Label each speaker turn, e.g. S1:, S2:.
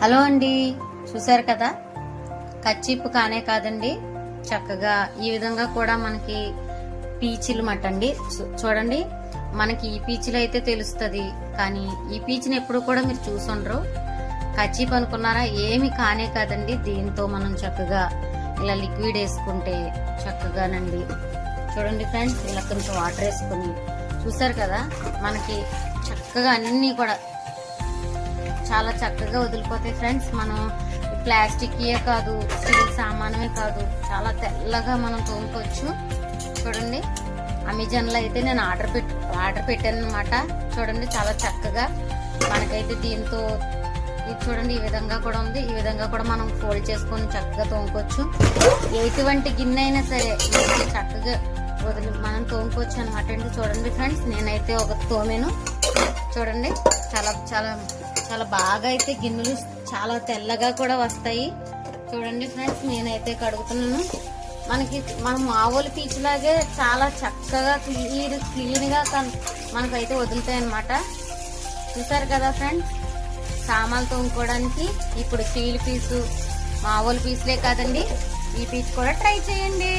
S1: Hello అండి, చూసారు కదా, కచ్చిప్పు కానే కాదండి, చక్కగా ఈ విధంగా కూడా మనకి పీచులు మట్టండి. చూడండి, మనకి ఈ పీచులు అయితే తెలుస్తుంది, కానీ ఈ పీచుని ఎప్పుడు కూడా మీరు చూసుండ్రు. కచ్చిప్ అనుకున్నారా? ఏమి కానే కాదండి. దీంతో మనం చక్కగా ఇలా లిక్విడ్ వేసుకుంటే చక్కగానండి. చూడండి ఫ్రెండ్స్, ఇలా కొంచెం వాటర్ వేసుకుని చూసారు కదా, మనకి చక్కగా అన్నీ కూడా చాలా చక్కగా వదిలిపోతాయి ఫ్రెండ్స్. మనం ప్లాస్టిక్ కాదు, స్టీల్ సామానమే కాదు, చాలా తెల్లగా మనం తోముకోవచ్చు. చూడండి, అమెజాన్లో అయితే నేను ఆర్డర్ పెట్టాను అనమాట. చూడండి, చాలా చక్కగా మనకైతే దీంతో ఇది చూడండి, ఈ విధంగా కూడా ఉంది. ఈ విధంగా కూడా మనం ఫోల్డ్ చేసుకొని చక్కగా తోముకోవచ్చు. ఎటువంటి గిన్నె అయినా సరే చక్కగా మనం తోముకోవచ్చు అనమాట అండి. చూడండి ఫ్రెండ్స్, నేనైతే ఒక తోమేను. చూడండి, చాలా చాలా చాలా బాగా అయితే గిన్నెలు చాలా తెల్లగా కూడా వస్తాయి. చూడండి ఫ్రెండ్స్, నేనైతే కడుగుతున్నాను. మనం మామూలు పీచులాగే చాలా చక్కగా క్లీన్ గా మనకైతే వదులుతాయి అన్నమాట. చూసారు కదా ఫ్రెండ్స్, సామాన్లు తోముకోవడానికి ఇప్పుడు స్టీల్ పీసు, మామూలు పీసులే కాదండి, ఈ పీచు కూడా ట్రై చేయండి.